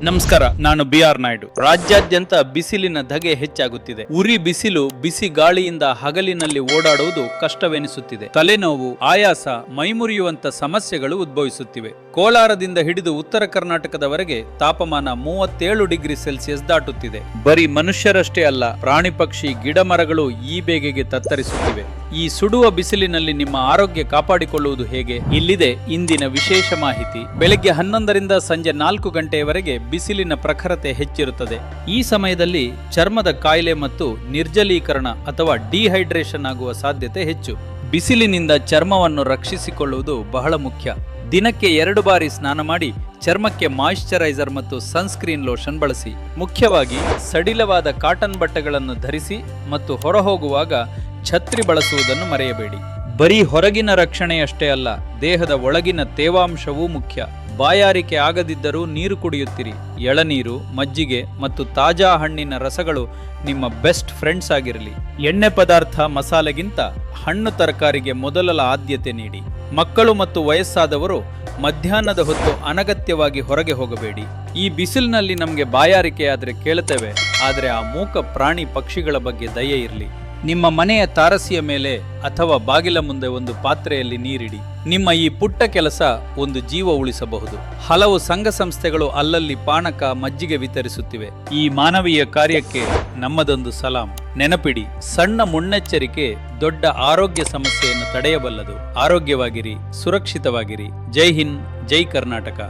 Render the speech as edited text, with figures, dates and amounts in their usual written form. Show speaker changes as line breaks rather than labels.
ನಮಸ್ಕಾರ, ನಾನು BR ನಾಯ್ಡು. ರಾಜ್ಯಾದ್ಯಂತ ಬಿಸಿಲಿನ ಧಗೆ ಹೆಚ್ಚಾಗುತ್ತಿದೆ. ಉರಿ ಬಿಸಿಲು, ಬಿಸಿ ಗಾಳಿಯಿಂದ ಹಗಲಿನಲ್ಲಿ ಓಡಾಡುವುದು ಕಷ್ಟವೆನಿಸುತ್ತಿದೆ. ತಲೆನೋವು, ಆಯಾಸ, ಮೈಮುರಿಯುವಂತ ಸಮಸ್ಯೆಗಳು ಉದ್ಭವಿಸುತ್ತಿವೆ. ಕೋಲಾರದಿಂದ ಹಿಡಿದು ಉತ್ತರ ಕರ್ನಾಟಕದವರೆಗೆ ತಾಪಮಾನ 37 ಡಿಗ್ರಿ ಸೆಲ್ಸಿಯಸ್ ದಾಟುತ್ತಿದೆ. ಬರೀ ಮನುಷ್ಯರಷ್ಟೇ ಅಲ್ಲ, ಪ್ರಾಣಿ ಪಕ್ಷಿ ಗಿಡ ಮರಗಳು ಈ ಬೇಗೆಗೆ ತತ್ತರಿಸುತ್ತಿವೆ. ಈ ಸುಡುವ ಬಿಸಿಲಿನಲ್ಲಿ ನಿಮ್ಮ ಆರೋಗ್ಯ ಕಾಪಾಡಿಕೊಳ್ಳುವುದು ಹೇಗೆ? ಇಲ್ಲಿದೆ ಇಂದಿನ ವಿಶೇಷ ಮಾಹಿತಿ. ಬೆಳಗ್ಗೆ 11ರಿಂದ ಸಂಜೆ 4 ಗಂಟೆಯವರೆಗೆ ಬಿಸಿಲಿನ ಪ್ರಖರತೆ ಹೆಚ್ಚಿರುತ್ತದೆ. ಈ ಸಮಯದಲ್ಲಿ ಚರ್ಮದ ಕಾಯಿಲೆ ಮತ್ತು ನಿರ್ಜಲೀಕರಣ ಅಥವಾ ಡಿಹೈಡ್ರೇಷನ್ ಆಗುವ ಸಾಧ್ಯತೆ ಹೆಚ್ಚು. ಬಿಸಿಲಿನಿಂದ ಚರ್ಮವನ್ನು ರಕ್ಷಿಸಿಕೊಳ್ಳುವುದು ಬಹಳ ಮುಖ್ಯ. ದಿನಕ್ಕೆ 2 ಬಾರಿ ಸ್ನಾನ ಮಾಡಿ ಚರ್ಮಕ್ಕೆ ಮಾಯಿಶ್ಚರೈಸರ್ ಮತ್ತು ಸನ್ಸ್ಕ್ರೀನ್ ಲೋಷನ್ ಬಳಸಿ. ಮುಖ್ಯವಾಗಿ ಸಡಿಲವಾದ ಕಾಟನ್ ಬಟ್ಟೆಗಳನ್ನು ಧರಿಸಿ ಮತ್ತು ಹೊರಹೋಗುವಾಗ ಛತ್ರಿ ಬಳಸುವುದನ್ನು ಮರೆಯಬೇಡಿ. ಬರೀ ಹೊರಗಿನ ರಕ್ಷಣೆಯಷ್ಟೇ ಅಲ್ಲ, ದೇಹದ ಒಳಗಿನ ತೇವಾಂಶವೂ ಮುಖ್ಯ. ಬಾಯಾರಿಕೆ ಆಗದಿದ್ದರೂ ನೀರು ಕುಡಿಯುತ್ತಿರಿ. ಎಳನೀರು, ಮಜ್ಜಿಗೆ ಮತ್ತು ತಾಜಾ ಹಣ್ಣಿನ ರಸಗಳು ನಿಮ್ಮ ಬೆಸ್ಟ್ ಫ್ರೆಂಡ್ಸ್ ಆಗಿರಲಿ. ಎಣ್ಣೆ ಪದಾರ್ಥ, ಮಸಾಲೆಗಿಂತ ಹಣ್ಣು ತರಕಾರಿಗೆ ಮೊದಲ ಆದ್ಯತೆ ನೀಡಿ. ಮಕ್ಕಳು ಮತ್ತು ವಯಸ್ಸಾದವರು ಮಧ್ಯಾಹ್ನದ ಹೊತ್ತು ಅನಗತ್ಯವಾಗಿ ಹೊರಗೆ ಹೋಗಬೇಡಿ. ಈ ಬಿಸಿಲಿನಲ್ಲಿ ನಮಗೆ ಬಾಯಾರಿಕೆ ಆದರೆ ಕೇಳುತ್ತೇವೆ, ಆದರೆ ಆ ಮೂಕ ಪ್ರಾಣಿ ಪಕ್ಷಿಗಳ ಬಗ್ಗೆ ದಯೆ ಇರಲಿ. ನಿಮ್ಮ ಮನೆಯ ತಾರಸಿಯ ಮೇಲೆ ಅಥವಾ ಬಾಗಿಲ ಮುಂದೆ ಒಂದು ಪಾತ್ರೆಯಲ್ಲಿ ನೀರಿಡಿ. ನಿಮ್ಮ ಈ ಪುಟ್ಟ ಕೆಲಸ ಒಂದು ಜೀವ ಉಳಿಸಬಹುದು. ಹಲವು ಸಂಘ ಸಂಸ್ಥೆಗಳು ಅಲ್ಲಲ್ಲಿ ಪಾನಕ, ಮಜ್ಜಿಗೆ ವಿತರಿಸುತ್ತಿವೆ. ಈ ಮಾನವೀಯ ಕಾರ್ಯಕ್ಕೆ ನಮ್ಮದೊಂದು ಸಲಾಂ. ನೆನಪಿಡಿ, ಸಣ್ಣ ಮುನ್ನೆಚ್ಚರಿಕೆ ದೊಡ್ಡ ಆರೋಗ್ಯ ಸಮಸ್ಯೆಯನ್ನು ತಡೆಯಬಲ್ಲದು. ಆರೋಗ್ಯವಾಗಿರಿ, ಸುರಕ್ಷಿತವಾಗಿರಿ. ಜೈ ಹಿಂದ್, ಜೈ ಕರ್ನಾಟಕ.